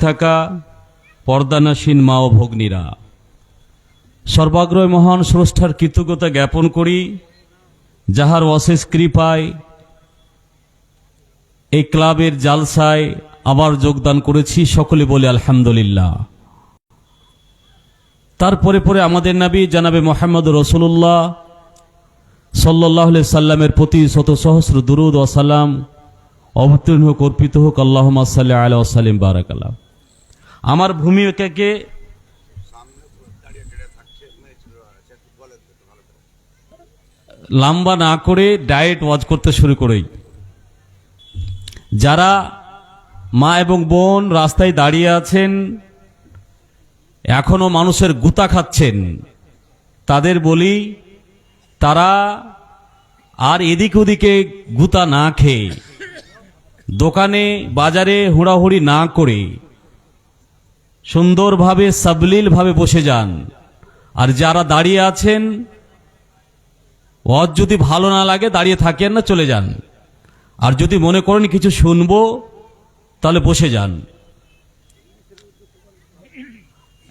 থাকা পর্দানাসীন মা ও ভগ্নীরা, সর্বাগ্রয় মহান স্রষ্টার কৃতজ্ঞতা জ্ঞাপন করি, যাহার অশেষ কৃপায় এই ক্লাবের জালসায় আবার যোগদান করেছি। সকলে বলে আলহামদুলিল্লাহ। তারপরে পরে আমাদের নবী জনাবে মুহাম্মদ রাসূলুল্লাহ সাল্লাল্লাহু আলাইহি সাল্লামের প্রতি শত সহস্র দুরূদ ও সালাম অবতীর্ণ হোক, অর্পিত হোক। আল্লাহুম্মা সাল্লি আলা ওয়া সাল্লিম বারাকাল্লাহ। আমার ভূমিকাকে লম্বা না করে ডাইরেক্ট ওয়াজ করতে শুরু করেই, যারা মা এবং বোন রাস্তায় দাঁড়িয়ে আছেন, এখনো মানুষের গুতা খাচ্ছেন, তাদের বলি তারা আর এদিক ওদিকে গুতা না খেয়ে, দোকানে বাজারে হুড়াহুড়ি না করে সুন্দরভাবে সাবলীলভাবে বসে যান। আর যারা দাঁড়িয়ে আছেন, ওয়াজ যদি ভালো না লাগে দাঁড়িয়ে থাকেন না, চলে যান। আর যদি মনে করেন কিছু শুনবো তাহলে বসে যান।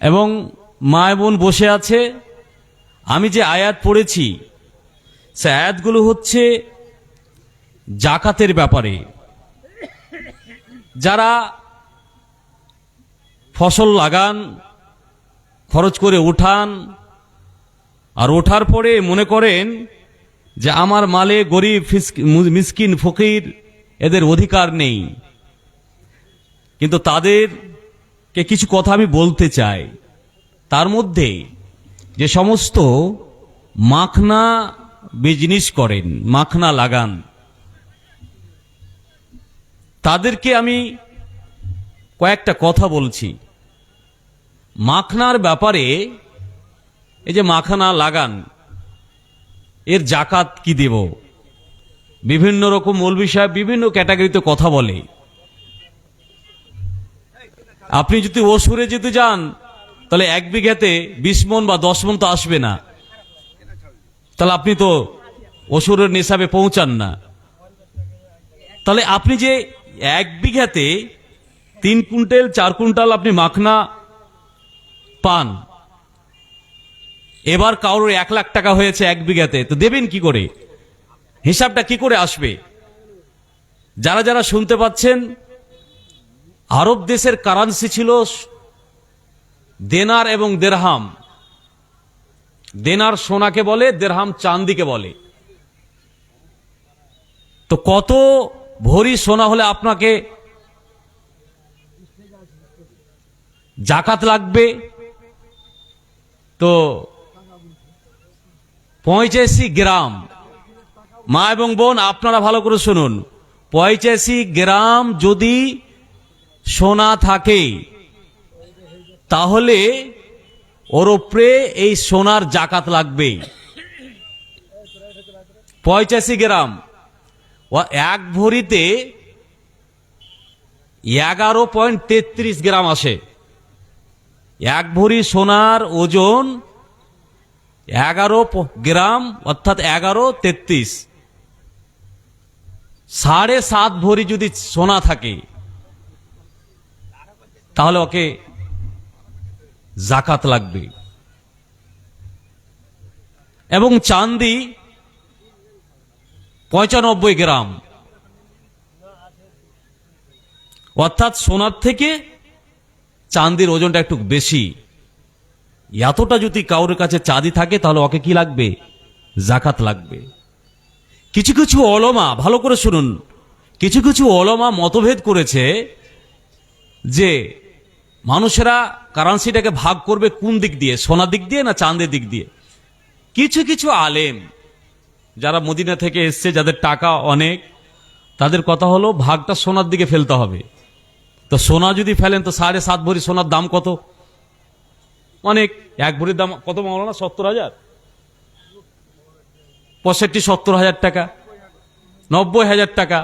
এবং মা বোন বসে আছে, আমি যে আয়াত পড়েছি সে আয়াতগুলো হচ্ছে জাকাতের ব্যাপারে। যারা ফসল লাগান, খরচ করে উঠান, আর ওঠার পরে মনে করেন যে আমার মালে গরিব মিসকিন ফকির এদের অধিকার নেই, কিন্তু তাদেরকে কিছু কথা আমি বলতে চাই। তার মধ্যে যে সমস্ত মাখনা বিজনেস করেন, মাখনা লাগান, তাদেরকে আমি কয়েকটা কথা বলছি মাখনার ব্যাপারে। এই যে মাখনা লাগান, এর জাকাত কি দেব? বিভিন্ন রকম মৌলবি সাহেব বিভিন্ন ক্যাটাগরিতে কথা বলে। আপনি যদি ওসুরে যেতে যান তাহলে 1 বিঘাতে 20 মণ বা 10 মণ তো আসবে না, তাহলে আপনি তো ওসুরের নিসাবে পৌঁছান না। তাহলে আপনি যে 1 বিঘাতে 3 কুইন্টাল 4 কুইন্টাল আপনি মাখনা পান, এবার কারোর 1 লাখ টাকা হয়েছে 1 বিঘাতে, তো দেবেন কি করে? হিসাবটা কি করে আসবে? যারা যারা শুনতে পাচ্ছেন, আরব দেশের কারেন্সি ছিল দেনার এবং দেরহাম। দেনার সোনাকে বলে, দেরহাম চাঁদিকে বলে। তো কত ভরি সোনা হলে আপনাকে জাকাত লাগবে? তো 85 গ্রাম। মা এবং বোন আপনারা ভালো করে শুনুন, 85 গ্রাম যদি সোনা থাকে তাহলে ওর উপরে এই সোনার জাকাত লাগবে। 85 গ্রাম, ও 1 ভরিতে 11.33 গ্রাম আসে। 1 ভরি সোনার ওজন 11 গ্রাম, অর্থাৎ 11.33। 7.5 ভরি যদি সোনা থাকে তাহলে ওকে জাকাত লাগবে। এবং চাঁদি 95 গ্রাম, অর্থাৎ সোনার থেকে চাঁদির ওজনটা একটু বেশি। এতটা যদি কারোর কাছে চাঁদি থাকে তাহলে ওকে কি লাগবে? জাকাত লাগবে। কিছু কিছু ওলামা, ভালো করে শুনুন, কিছু কিছু ওলামা মতভেদ করেছে যে মানুষেরা কারেন্সিটাকে ভাগ করবে কোন দিক দিয়ে, সোনার দিক দিয়ে না চাঁদের দিক দিয়ে। কিছু কিছু আলেম যারা মদিনা থেকে এসছে, যাদের টাকা অনেক, তাদের কথা হলো ভাগটা সোনার দিকে ফেলতে হবে। তো সোনা যদি ফেলেন তো 7.5 ভরি সোনার দাম কত? অনেক। 1 ভরির দাম কত মাওলানা? 70,000, 65-70 টাকা, 90,000 টাকা।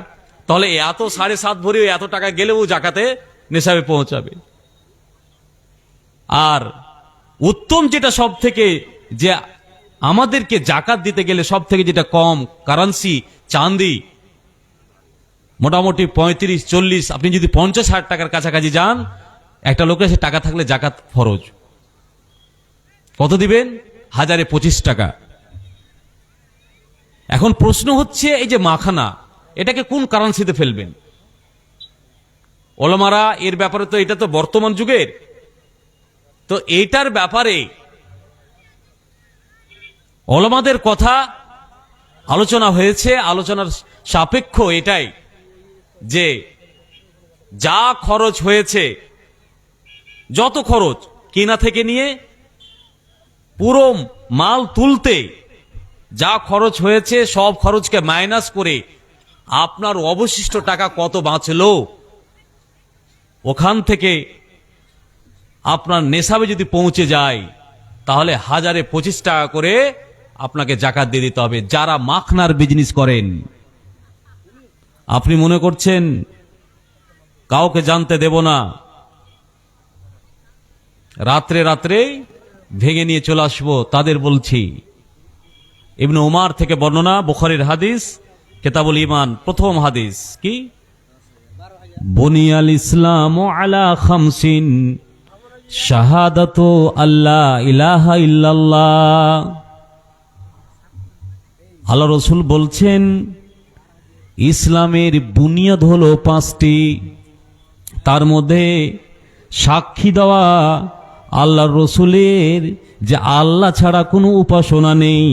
তাহলে এত 7.5 ভরি এত টাকা গেলেও জাকাতে নেশাবে পৌঁছাবে। আর উত্তম যেটা সব থেকে, যে আমাদেরকে জাকাত দিতে গেলে সব থেকে যেটা কম কারেন্সি চাঁদি, মোটামুটি 35-40, আপনি যদি 50,000 টাকার কাছাকাছি যান একটা লোকের সে টাকা থাকলে জাকাত ফরজ। কত দিবেন? 1025 টাকা। এখন প্রশ্ন হচ্ছে, এই যে মাখানা, এটাকে কোন কারেন্সিতে ফেলবেন? ওলামারা এর ব্যাপারে, তো এটা তো বর্তমান যুগের, তো এইটার ব্যাপারে ওলামাদের কথা আলোচনা হয়েছে। আলোচনার সাপেক্ষ এটাই যে যা খরচ হয়েছে, যত খরচ কেনা থেকে নিয়ে পুরো মাল তুলতে যা খরচ হয়েছে, সব খরচকে মাইনাস করে আপনার অবশিষ্ট টাকা কত বাঁচলো, ওখান থেকে আপনার নেশাবে যদি পৌঁছে যায়, তাহলে 1025 টাকা করে আপনাকে জাকাত দিয়ে দিতে হবে। যারা মাখনার বিজনেস করেন, আপনি মনে করছেন কাউকে জানতে দেব না, রাত্রে রাত্রে ভেঙে নিয়ে চলে আসবো, তাদের বলছি। ইবনে উমার থেকে বর্ণনা, বুখারীর হাদিস, কিতাবুল ঈমান, প্রথম হাদিস কি, বুনিয়াল ইসলাম আলা খামসিন শাহাদাতু আল্লাহ ইলাহা ইল্লাল্লাহ। আল্লাহ রসুল বলছেন, ইসলামের বুনিয়াদ হলো 5টি। তার মধ্যে সাক্ষী দেওয়া আল্লাহর রসুলের যে আল্লাহ ছাড়া কোনো উপাসনা নেই,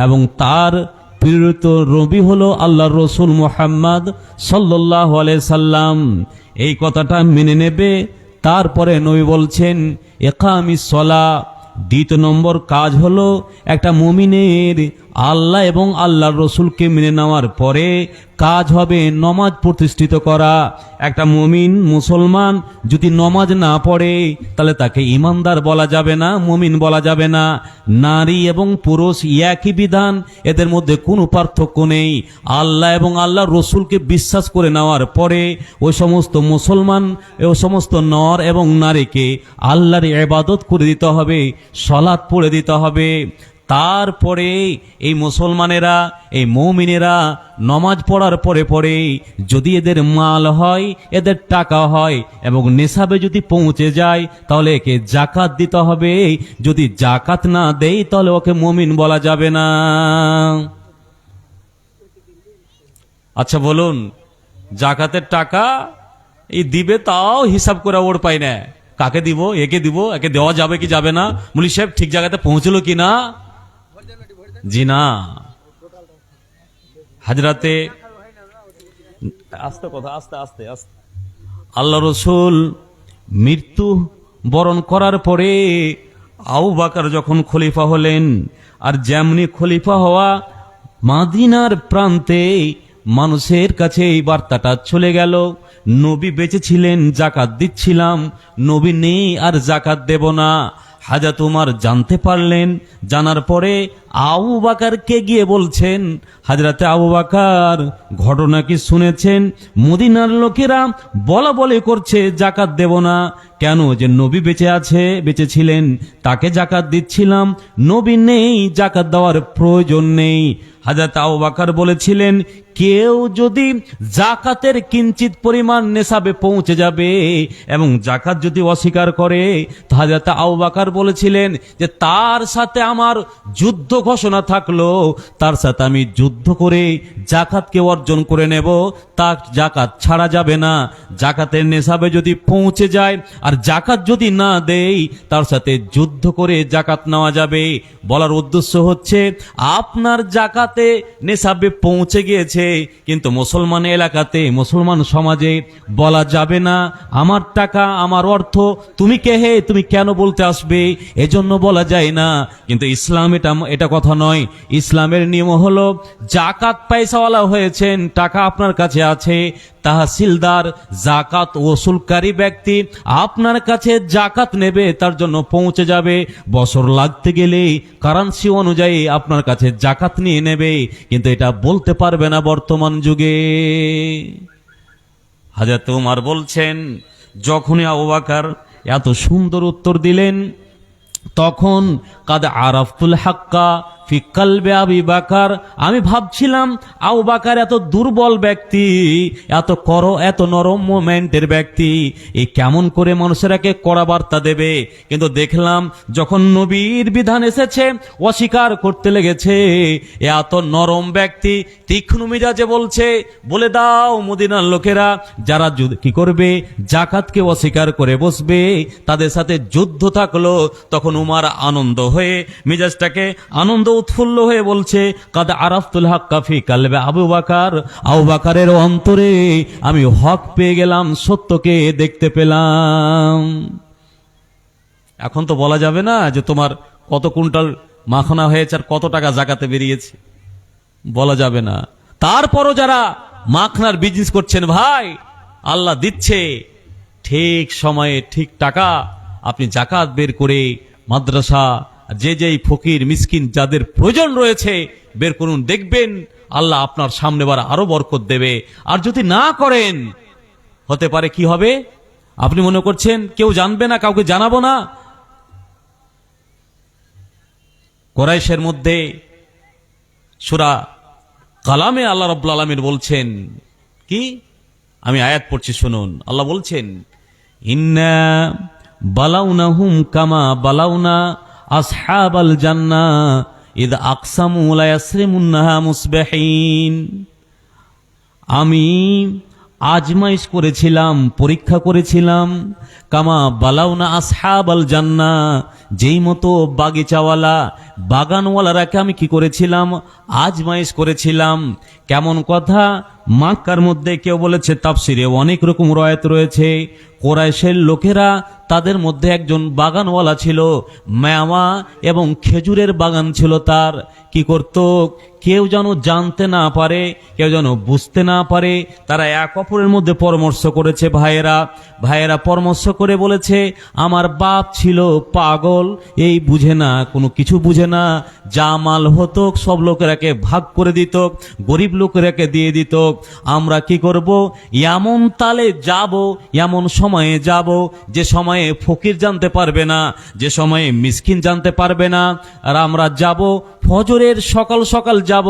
এবং তার প্রেরিত নবী হলো আল্লাহর রসুল মুহাম্মদ সাল্লাল্লাহু আলাইহি সাল্লাম, এই কথাটা মেনে নেবে। তারপরে নবী বলছেন, ইকামিস সালাহ। দ্বিতীয় নম্বর কাজ হলো একটা মুমিনের আল্লাহ এবং আল্লাহর রসুলকে মেনে নেওয়ার পরে কাজ হবে নমাজ প্রতিষ্ঠিত করা। একটা মুমিন মুসলমান যদি নমাজ না পড়ে, তাহলে তাকে ইমানদার বলা যাবে না, মুমিন বলা যাবে না। নারী এবং পুরুষ একই বিধান, এদের মধ্যে কোনো পার্থক্য নেই। আল্লাহ এবং আল্লাহর রসুলকে বিশ্বাস করে নেওয়ার পরে ওই সমস্ত মুসলমান, ওই সমস্ত নর এবং নারীকে আল্লাহর ইবাদত করে দিতে হবে, সালাত পড়ে দিতে হবে। তারপরে এই মুসলমানেরা, এই মুমিনেরা নমাজ পড়ার পরে পরে যদি এদের মাল হয়, এদের টাকা হয় এবং নেশাবে যদি পৌঁছে যায়, তাহলে একে জাকাত দিতে হবে। যদি জাকাত না দেয়, তাহলে ওকে মুমিন বলা যাবে না। আচ্ছা বলুন, জাকাতের টাকা এই দিবে, তাও হিসাব করে ওর পাই না, কাকে দিব, একে দিব, একে দেওয়া যাবে কি যাবে না, মুলি সাহেব ঠিক জায়গাতে পৌঁছলো কি না? জি না। হাজরাতে আস্তে কথা, আস্তে আস্তে আস্তে। আল্লাহ রসুল মৃত্যু বরণ করার পরে আবু বকর যখন খলিফা হলেন, আর যেমনি খলিফা হওয়া মাদিনার প্রান্তে মানুষের কাছে এই বার্তাটা চলে গেল, নবী বেঁচে ছিলেন, জাকাত দিচ্ছিলাম, নবী নেই, আর জাকাত দেব না। হাজরত উমর জানতে পারলেন, জানার পরে আবু বকরকে গিয়ে বলছেন, হাজরাতে আবু বকর, ঘটনা কি শুনেছেন? মদিনার লোকেরা বলা বলে করছে জাকাত দেব না। কেন? যে নবী বেঁচে আছে, বেঁচে ছিলেন, তাকে জাকাত দিচ্ছিলাম, নবী নেই, জাকাত দেওয়ার প্রয়োজন নেই। হাজরত আবু বকর বলেছিলেন, কেউ যদি জাকাতের কিঞ্চিত পরিমাণ নেশাবে পৌঁছে যাবে এবং জাকাত যদি অস্বীকার করে, তো হাজরত আবু বকর বলেছিলেন যে তার সাথে আমার যুদ্ধ ঘোষণা থাকলো, তার সাথে আমি যুদ্ধ করে জাকাতকে অর্জন করে নেব, তার জাকাত ছাড়া যাবে না। জাকাতের নেশাবে যদি পৌঁছে যায় আর জাকাত যদি না দেই, তার সাথে যুদ্ধ করে জাকাত নেওয়া যাবে। বলার উদ্দেশ্য হচ্ছে, আপনার জাকাতে নেশাবে পৌঁছে গিয়েছে, কিন্তু মুসলমান এলাকাতে, মুসলমান সমাজে বলা যাবে না আমার টাকা, আমার অর্থ, তুমি কে হে, তুমি কেন বলতে আসবে, এজন্য বলা যায় না। কিন্তু ইসলাম এটা কথা নয়। ইসলামের নিয়ম হলো, জাকাত পয়সাওয়ালা হয়েছেন, টাকা আপনার কাছে আছে, তাহসিলদার, জাকাত ওসুলকারী ব্যক্তি আপনার কাছে জাকাত নেবে, তার জন্য পৌঁছে যাবে। বছর লাগতে গেলে কারেন্সি অনুযায়ী আপনার কাছে জাকাত নিয়ে নেবে, কিন্তু এটা বলতে পারবে না বর্তমান যুগে। হযরত ওমর বলছেন, যখনই আবু বকর এত সুন্দর উত্তর দিলেন, তখন কাদ আরাফতুল হাক্কা ফি কলবে আবি বকর, আমি ভাবছিলাম আবু বকর এত দুর্বল ব্যক্তি, এত নরম মোমেন্টের ব্যক্তি, এই কেমন করে মানুষেরাকে কড়া বার্তা দেবে। কিন্তু দেখলাম যখন নবীর বিধান এসেছে অস্বীকার করতে লেগেছে। এত নরম ব্যক্তি তীক্ষ্ণ মিজাজে বলছে, বলে দাও মদিনার লোকেরা যারা কি করবে, জাকাতকে অস্বীকার করে বসবে, তাদের সাথে যুদ্ধ থাকলো। তখন উমার আনন্দ হয়ে, মিজাজটাকে আনন্দ উৎফুল্ল হয়ে বলছে, কাদ আরাফতুল হাক্কা ফি কলবে আবু বকর, আবু বকরের অন্তরে আমি হক পেয়ে গেলাম, সত্যকে দেখতে পেলাম। এখন তো বলা যাবে না যে তোমার কত কুইন্টাল মাখনা হয়েছে আর কত টাকা জাকাতে বেরিয়েছে, বলা যাবে না। তারপরও যারা মাখনার বিজনেস করছেন, ভাই আল্লাহ দিচ্ছে ঠিক সময়ে ঠিক টাকা, আপনি জাকাত বের করে মাদ্রাসা, যেই ফকির মিসকিন যাদের প্রয়োজন রয়েছে বের করুন, দেখবেন আল্লাহ আপনার সামনে বার আরো বরকত দেবে। আর যদি না করেন, হতে পারে কি হবে, আপনি মনে করছেন কেউ জানবে না, কাউকে জানাবো না। কুরাইশের মধ্যে সূরা কালামে আল্লাহ রাব্বুল আলামিন বলছেন কি, আমি আয়াত পড়ছি শুনুন। আল্লাহ বলছেন, ইন্না বালাউনাহুম কামা বালাউনা আসহাবাল জান্নাহ ইদ আকসামু লা ইয়াসরিমুন্নাহা মুসবিহিন। আমি আজমাইশ করেছিলাম, পরীক্ষা করেছিলাম, কামা বালাউনা আসহাবাল জান্নাহ, যেই মতো বাগিচাওয়ালা বাগানওয়ালারাকে আমি কি করেছিলাম, আজমাইশ করেছিলাম। কেমন কথা, মক্কার মধ্যে কেউ বলেছে, তাফসিরে অনেক রকম রয়াত রয়েছে, কুরাইশের লোকেরা তাদের মধ্যে একজন বাগানওয়ালা ছিল, মেওয়া এবং খেজুরের বাগান ছিল তার। কি করত, কেউ যেন জানতে না পারে, কেউ যেন বুঝতে না পারে, তারা এক অপরের মধ্যে পরামর্শ করেছে। ভাইয়েরা পরামর্শ করে বলেছে, আমার বাপ ছিল পাগল, এই বুঝে না, কোনো কিছু বুঝে না, যা মাল হতো সব লোকেরাকে ভাগ করে দিত, গরিব লোকেরাকে দিয়ে দিত। আমরা কি করব, এমন তালে যাব, এমন সময়ে যাব যে সময়ে ফকির জানতে পারবে না, যে সময়ে মিসকিন জানতে পারবে না। আর আমরা যাব ফজরের সকাল সকাল যাব,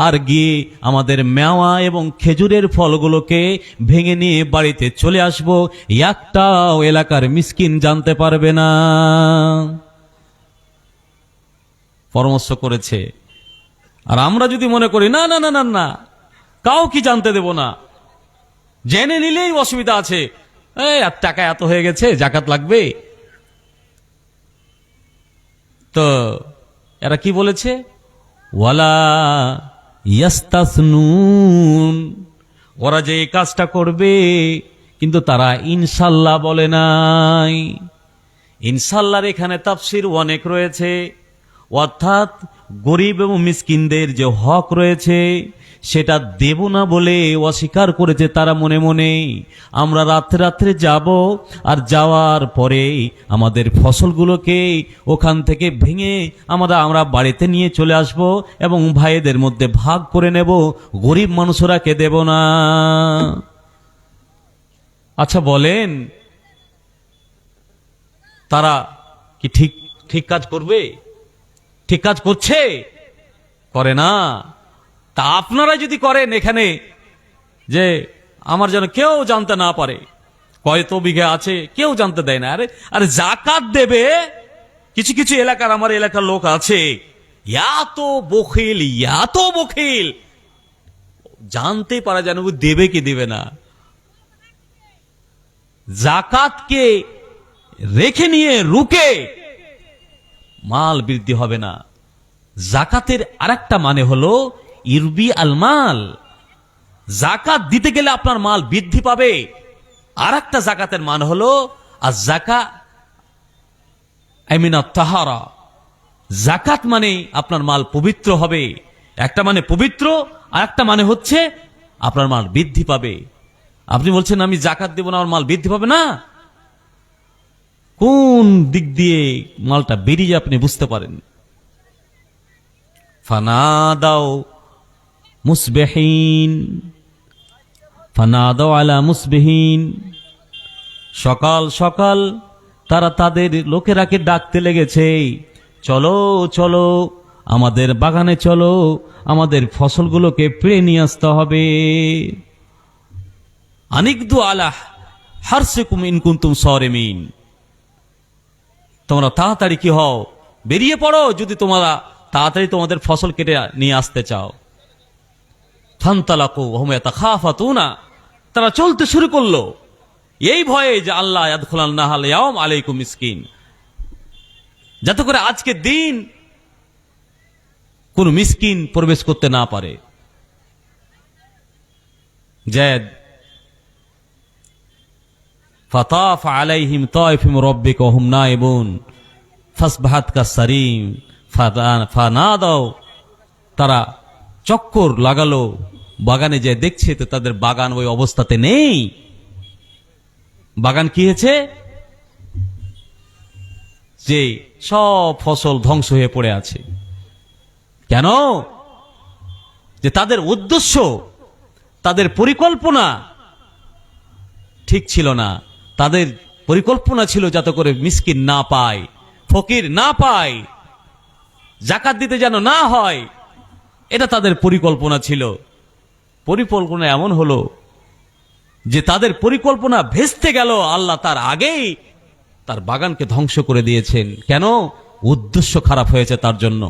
আর গিয়ে আমাদের মেওয়া এবং খেজুরের ফলগুলোকে ভেঙে নিয়ে বাড়িতে চলে আসব, একটাও এলাকার মিসকিন জানতে পারবে না। পরামর্শ করেছে। আর আমরা যদি মনে করি না না না না না, কাউকে জানতে দেব না, জেনে নিলেই অসুবিধা আছে, আর টাকা এত হয়ে গেছে, জাকাত লাগবে, তো এরা কি বলেছে, ওয়ালা ইয়াস্তাসনুন, ওরা যে এই কাজটা করবে কিন্তু তারা ইনশাল্লাহ বলে নাই। ইনশাল্লাহর এখানে তাফসীর অনেক রয়েছে, অর্থাৎ গরিব এবং মিসকিনদের যে হক রয়েছে সেটা দেব না বলে অস্বীকার করেছে তারা মনে মনে। আমরা রাত্রে রাত্রে যাব, আর যাওয়ার পরে আমাদের ফসলগুলোকে ওখান থেকে ভেঙে আমরা বাড়িতে নিয়ে চলে আসব এবং ভাইদের মধ্যে ভাগ করে নেব, গরিব মানুষরাকে দেব না। আচ্ছা বলেন, তারা কি ঠিক কাজ করবে? ঠিক কাজ করছে? করে না। তা আপনারা যদি করেন এখানে যে আমার যেন কেউ জানতে না পারে কয়ত বিঘা আছে, কেউ জানতে দেয় না, আরে জাকাত দেবে, কিছু কিছু এলাকার, আমার এলাকার লোক আছে এত বখিল, জানতে পারা যেন দেবে কি দেবে না। জাকাতকে রেখে নিয়ে রুকে মাল বৃদ্ধি হবে না। জাকাতের আরেকটা মানে হলো ইরবি আল মাল, জাকাত দিতে গেলে আপনার মাল বৃদ্ধি পাবে। আরেকটা জাকাতের মানে হলো আর জাকা আমিনা তাহারা, জাকাত মানে আপনার মাল পবিত্র হবে। একটা মানে পবিত্র, আর একটা মানে হচ্ছে আপনার মাল বৃদ্ধি পাবে। আপনি বলছেন আমি জাকাত দেব না, আমার মাল বৃদ্ধি পাবে না, কোন দিক দিয়ে মালটা বেরিয়ে আপনি বুঝতে পারেন। ফানাদাও মুসবিহিন, ফানাদাও আলা মুসবিহিন, সকাল সকাল তারা তাদের লোকেরাকে ডাকতে লেগেছে, চলো চলো আমাদের বাগানে চলো, আমাদের ফসলগুলোকে পেড়ে নিয়ে আসতে হবে। আনিকদু আলাহ হারসিকুম ইন কুনতুম সারিমিন, তোমরা তাড়াতাড়ি কি হও, বেরিয়ে পড়ো যদি তোমরা তাড়াতাড়ি তোমাদের ফসল কেটে নিয়ে আসতে চাও। ফান্তালাকু ওয়া হুম ইয়াতাখাফাতুনা, তারা চলতে শুরু করলো এই ভয়ে যে আল্লাহ ইয়াদখুলান নাহাল ইয়াউম আলাইকুম মিসকিন, যাতে করে আজকে দিন কোন মিসকিন প্রবেশ করতে না পারে। জাদ ফাতাফ আলাইহিম তায়ফুম রাব্বিকা ওয়া হুম নাইবুন ফাসবাহাত কাসসারিম ফানাদাও, তারা চক্কর লাগালো বাগানে, যে দেখছে তো তাদের বাগান ওই অবস্থাতে নেই। বাগান কি হয়েছে, যে সব ফসল ধ্বংস হয়ে পড়ে আছে। কেন? যে তাদের উদ্দেশ্য, তাদের পরিকল্পনা ঠিক ছিল না। তাদের পরিকল্পনা ছিল যাতে করে মিসকিন না পায়, ফকির না পায়, যাকাত দিতে যেন না হয়, এটা তাদের পরিকল্পনা ছিল। পরিকল্পনা এমন হলো যে তাদের পরিকল্পনা ভেস্তে গেল, আল্লাহ তার আগেই তার বাগানকে ধ্বংস করে দিয়েছেন। কেন? উদ্দেশ্য খারাপ হয়েছে তার জন্য।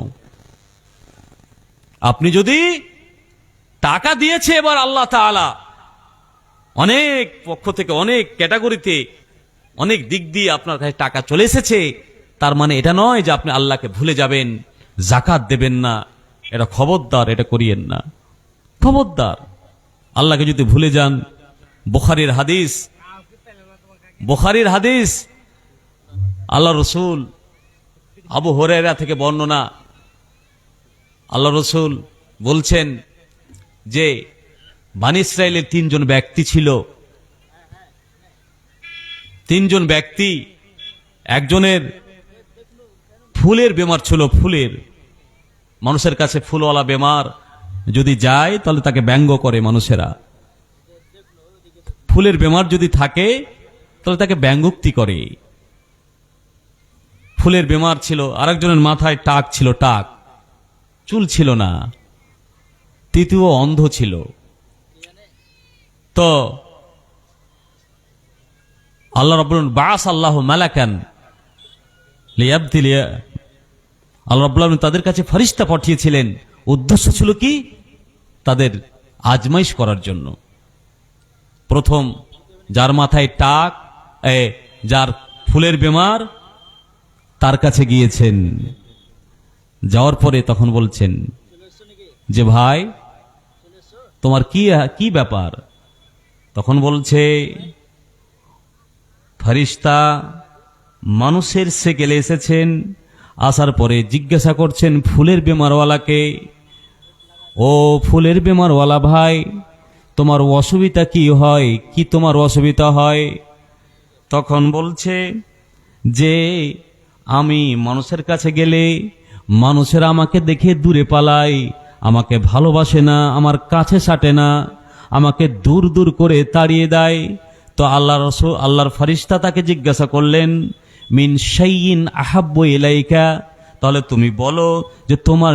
আপনি যদি টাকা দিয়েছে, এবার আল্লাহ তাআলা অনেক পক্ষ থেকে, অনেক ক্যাটাগরিতে, অনেক দিক দিয়ে আপনার কাছে টাকা চলে এসেছে, তার মানে এটা নয় যে আপনি আল্লাহকে ভুলে যাবেন, যাকাত দেবেন না। এটা খবরদার, এটা করিয়েন না, খবরদার। আল্লাহকে যদি ভুলে যান, বুখারীর হাদিস, আল্লাহ রসুল আবু হুরায়রা থেকে বর্ণনা, আল্লাহ রসুল বলছেন যে বনী ইসরাইলের 3 জন ব্যক্তি ছিল। 3 জন ব্যক্তি, একজনের ফুলের বেমার ছিল, ফুলের, মানুষের কাছে ফুলওয়ালা বেমার যদি যায় তাহলে তাকে ব্যঙ্গ করে মানুষেরা। ফুলের বেমার যদি থাকে তাহলে তাকে ব্যঙ্গোক্তি করে। ফুলের বেমার ছিল। আরেকজনের মাথায় টাক ছিল, টাক, চুল ছিল না। তৃতীয় অন্ধ ছিল। তো আল্লাহ রাব্বুল বাস আল্লাহু মালাকান লিয়াবতিলিয়া, আল্লাহ রাব্বুল আলামিন তাদের কাছে ফেরেশতা পাঠিয়েছিলেন। উদ্দেশ্য ছিল কি? তাদের আজমাইশ করার জন্য। প্রথম যার মাথায় টাক, যার ফুলের বেমার, তার কাছে গিয়েছেন। যাওয়ার পরে তখন বলছেন যে ভাই তোমার কি ব্যাপার? তখন বলছে ফেরেশতা মানুষের সেকেলে এসেছেন, আসার পরে জিজ্ঞাসা করছেন ফুলের বেমারওয়ালাকে, ও ফুলের বেমারওয়ালা ভাই, তোমার অসুবিধা কি হয়, কি তোমার অসুবিধা হয়? তখন বলছে যে আমি মানুষের কাছে গেলে মানুষেরা আমাকে দেখে দূরে পালায়, আমাকে ভালোবাসে না, আমার কাছে সাটে না, আমাকে দূর দূর করে তাড়িয়ে দেয়। তো আল্লাহর ফেরেশতা তাকে জিজ্ঞাসা করলেন মিন শাইইন আহাব্বু ইলাইকা, তাহলে তুমি বলো যে তোমার